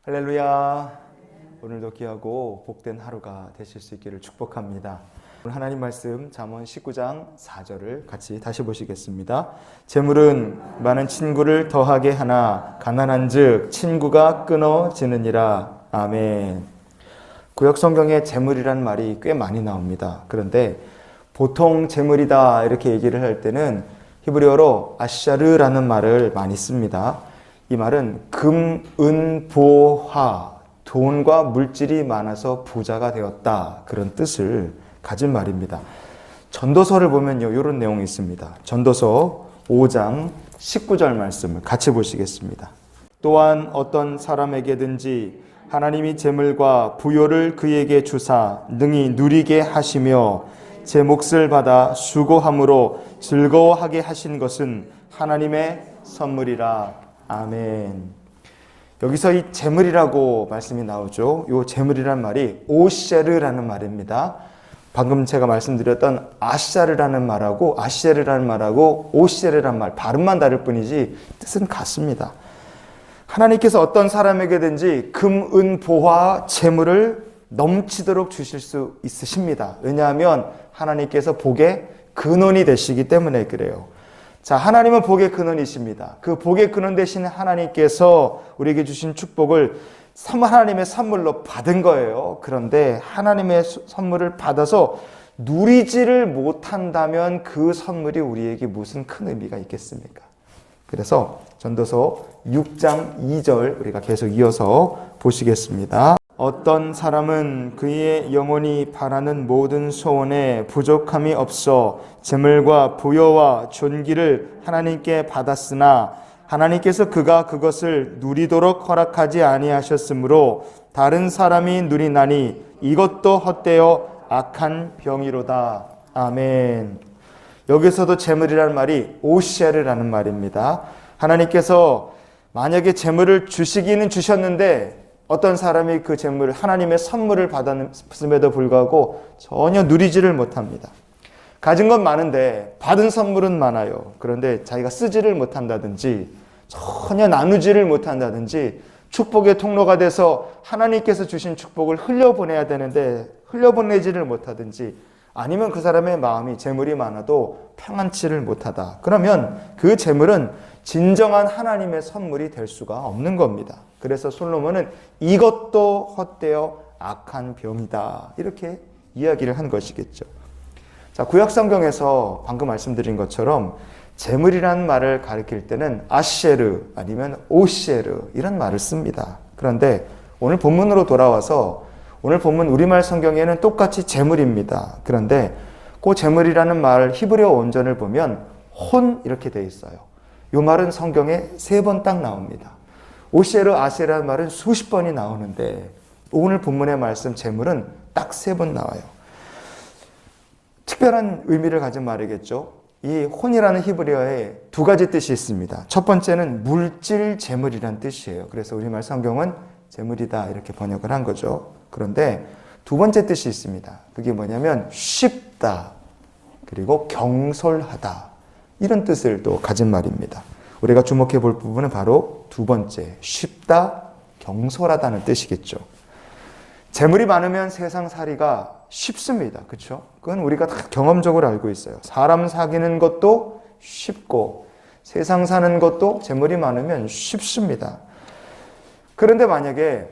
할렐루야. 오늘도 귀하고 복된 하루가 되실 수 있기를 축복합니다. 오늘 하나님 말씀 잠언 19장 4절을 같이 다시 보시겠습니다. 재물은 많은 친구를 더하게 하나 가난한즉 친구가 끊어지느니라. 아멘. 구약 성경에 재물이란 말이 꽤 많이 나옵니다. 그런데 보통 재물이다 이렇게 얘기를 할 때는 히브리어로 아샤르라는 말을 많이 씁니다. 이 말은 금, 은, 보, 화, 돈과 물질이 많아서 부자가 되었다, 그런 뜻을 가진 말입니다. 전도서를 보면요, 이런 내용이 있습니다. 전도서 5장 19절 말씀을 같이 보시겠습니다. 또한 어떤 사람에게든지 하나님이 재물과 부요를 그에게 주사 능히 누리게 하시며 제 몫을 받아 수고함으로 즐거워하게 하신 것은 하나님의 선물이라. 아멘. 여기서 이 재물이라고 말씀이 나오죠. 이 재물이란 말이 오셰르라는 말입니다. 방금 제가 말씀드렸던 아샤르라는 말하고 아셰르라는 말하고 오셰르라는 말, 발음만 다를 뿐이지 뜻은 같습니다. 하나님께서 어떤 사람에게든지 금, 은, 보화, 재물을 넘치도록 주실 수 있으십니다. 왜냐하면 하나님께서 복의 근원이 되시기 때문에 그래요. 자, 하나님은 복의 근원이십니다. 그 복의 근원 되신 하나님께서 우리에게 주신 축복을 하나님의 선물로 받은 거예요. 그런데 하나님의 선물을 받아서 누리지를 못한다면 그 선물이 우리에게 무슨 큰 의미가 있겠습니까? 그래서 전도서 6장 2절 우리가 계속 이어서 보시겠습니다. 어떤 사람은 그의 영혼이 바라는 모든 소원에 부족함이 없어 재물과 부여와 존귀를 하나님께 받았으나 하나님께서 그가 그것을 누리도록 허락하지 아니하셨으므로 다른 사람이 누리나니 이것도 헛되어 악한 병이로다. 아멘. 여기서도 재물이라는 말이 오셰르라는 말입니다. 하나님께서 만약에 재물을 주시기는 주셨는데 어떤 사람이 그 재물을 하나님의 선물을 받았음에도 불구하고 전혀 누리지를 못합니다. 가진 건 많은데 받은 선물은 많아요. 그런데 자기가 쓰지를 못한다든지 전혀 나누지를 못한다든지 축복의 통로가 돼서 하나님께서 주신 축복을 흘려보내야 되는데 흘려보내지를 못하든지 아니면 그 사람의 마음이 재물이 많아도 평안치를 못하다. 그러면 그 재물은 진정한 하나님의 선물이 될 수가 없는 겁니다. 그래서 솔로몬은 이것도 헛되어 악한 병이다, 이렇게 이야기를 한 것이겠죠. 자, 구약 성경에서 방금 말씀드린 것처럼 재물이라는 말을 가리킬 때는 아셰르 아니면 오셰르 이런 말을 씁니다. 그런데 오늘 본문으로 돌아와서 오늘 본문 우리말 성경에는 똑같이 재물입니다. 그런데 그 재물이라는 말 히브리어 원전을 보면 혼 이렇게 돼 있어요. 이 말은 성경에 3번 딱 나옵니다. 오셰르, 아세라는 말은 수십 번이 나오는데 오늘 본문의 말씀 재물은 딱 3번 나와요. 특별한 의미를 가진 말이겠죠. 이 혼이라는 히브리어에 2가지 뜻이 있습니다. 첫 번째는 물질 재물이라는 뜻이에요. 그래서 우리말 성경은 재물이다 이렇게 번역을 한 거죠. 그런데 2번째 뜻이 있습니다. 그게 뭐냐면 쉽다 그리고 경솔하다 이런 뜻을 또 가진 말입니다. 우리가 주목해 볼 부분은 바로 2번째, 쉽다, 경솔하다는 뜻이겠죠. 재물이 많으면 세상 살이가 쉽습니다. 그렇죠? 그건 우리가 다 경험적으로 알고 있어요. 사람 사귀는 것도 쉽고 세상 사는 것도 재물이 많으면 쉽습니다. 그런데 만약에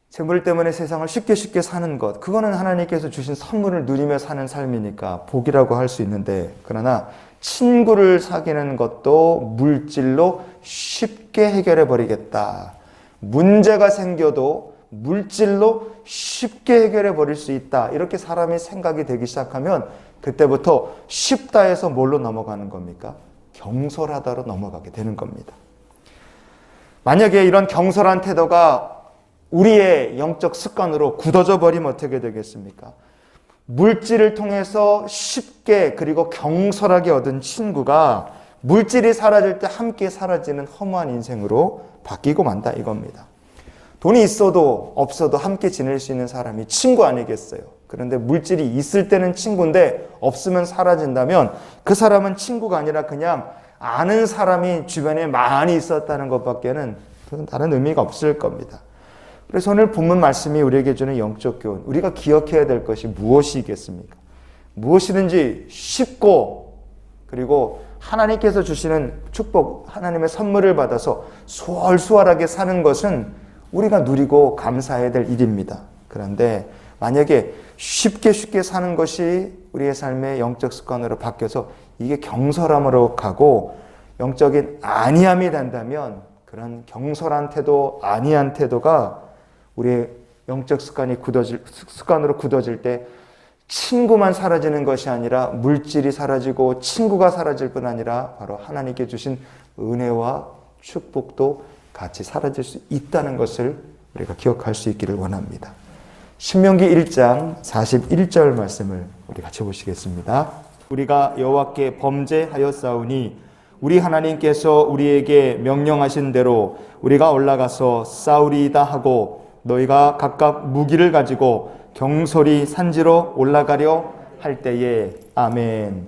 재물 때문에 세상을 쉽게 사는 것, 그거는 하나님께서 주신 선물을 누리며 사는 삶이니까 복이라고 할 수 있는데, 그러나 친구를 사귀는 것도 물질로 쉽게 해결해 버리겠다. 문제가 생겨도 물질로 쉽게 해결해 버릴 수 있다. 이렇게 사람이 생각이 되기 시작하면 그때부터 쉽다에서 뭘로 넘어가는 겁니까? 경솔하다로 넘어가게 되는 겁니다. 만약에 이런 경솔한 태도가 우리의 영적 습관으로 굳어져 버리면 어떻게 되겠습니까? 물질을 통해서 쉽게 그리고 경솔하게 얻은 친구가 물질이 사라질 때 함께 사라지는 허무한 인생으로 바뀌고 만다 이겁니다. 돈이 있어도 없어도 함께 지낼 수 있는 사람이 친구 아니겠어요? 그런데 물질이 있을 때는 친구인데 없으면 사라진다면 그 사람은 친구가 아니라 그냥 아는 사람이 주변에 많이 있었다는 것밖에는 그건 다른 의미가 없을 겁니다. 그래서 오늘 본문 말씀이 우리에게 주는 영적 교훈, 우리가 기억해야 될 것이 무엇이겠습니까? 무엇이든지 쉽고 그리고 하나님께서 주시는 축복, 하나님의 선물을 받아서 수월수월하게 사는 것은 우리가 누리고 감사해야 될 일입니다. 그런데 만약에 쉽게 사는 것이 우리의 삶의 영적 습관으로 바뀌어서 이게 경솔함으로 가고 영적인 안이함이 된다면 그런 경솔한 태도, 안이한 태도가 우리의 영적 습관으로 굳어질 때 친구만 사라지는 것이 아니라 물질이 사라지고 친구가 사라질 뿐 아니라 바로 하나님께 주신 은혜와 축복도 같이 사라질 수 있다는 것을 우리가 기억할 수 있기를 원합니다. 신명기 1장 41절 말씀을 우리 같이 보시겠습니다. 우리가 여호와께 범죄하였사오니 우리 하나님께서 우리에게 명령하신 대로 우리가 올라가서 싸우리이다 하고 너희가 각각 무기를 가지고 경솔히 산지로 올라가려 할 때에 아멘.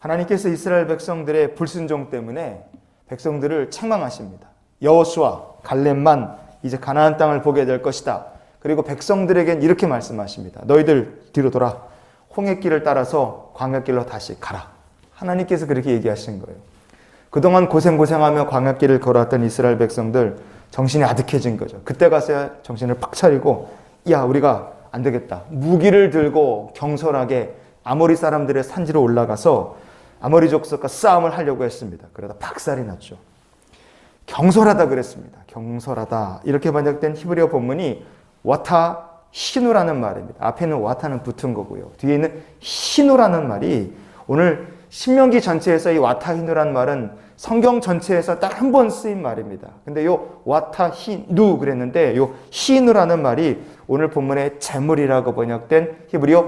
하나님께서 이스라엘 백성들의 불순종 때문에 백성들을 책망하십니다. 여호수아, 갈렙만 이제 가나안 땅을 보게 될 것이다. 그리고 백성들에겐 이렇게 말씀하십니다. 너희들 뒤로 돌아 홍해길을 따라서 광야길로 다시 가라. 하나님께서 그렇게 얘기하신 거예요. 그동안 고생하며 광야길을 걸어왔던 이스라엘 백성들 정신이 아득해진 거죠. 그때 가서야 정신을 팍 차리고 야 우리가 안 되겠다. 무기를 들고 경솔하게 아모리 사람들의 산지로 올라가서 아모리 족속과 싸움을 하려고 했습니다. 그러다 박살이 났죠. 경솔하다 그랬습니다. 경솔하다. 이렇게 번역된 히브리어 본문이 와타 히누라는 말입니다. 앞에는 와타는 붙은 거고요. 뒤에 있는 히누라는 말이 오늘 신명기 전체에서 이 와타 히누라는 말은 성경 전체에서 딱 한 번 쓰인 말입니다. 근데 요 와타 히누 그랬는데 요 히누라는 말이 오늘 본문의 재물이라고 번역된 히브리어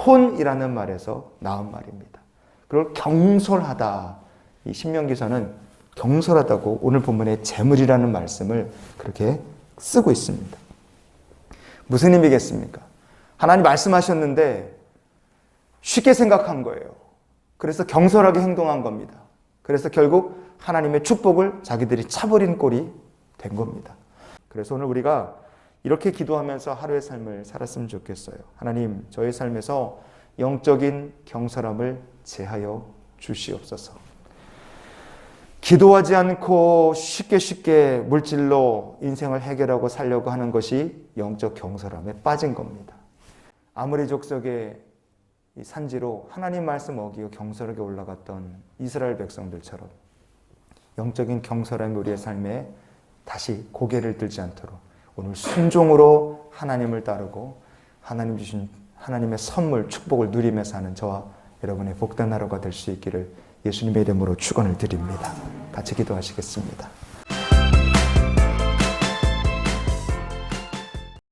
혼이라는 말에서 나온 말입니다. 그리고 경솔하다. 이 신명기서는 경솔하다고 오늘 본문의 재물이라는 말씀을 그렇게 쓰고 있습니다. 무슨 의미겠습니까? 하나님 말씀하셨는데 쉽게 생각한 거예요. 그래서 경솔하게 행동한 겁니다. 그래서 결국 하나님의 축복을 자기들이 차버린 꼴이 된 겁니다. 그래서 오늘 우리가 이렇게 기도하면서 하루의 삶을 살았으면 좋겠어요. 하나님, 저의 삶에서 영적인 경솔함을 제하여 주시옵소서. 기도하지 않고 쉽게 물질로 인생을 해결하고 살려고 하는 것이 영적 경솔함에 빠진 겁니다. 아모리 족속의 이 산지로 하나님 말씀 어기고 경솔하게 올라갔던 이스라엘 백성들처럼 영적인 경솔함이 우리의 삶에 다시 고개를 들지 않도록 오늘 순종으로 하나님을 따르고 하나님 주신 하나님의 선물, 축복을 누리며 사는 저와 여러분의 복된 하루가 될 수 있기를 예수님의 이름으로 축원을 드립니다. 같이 기도하시겠습니다.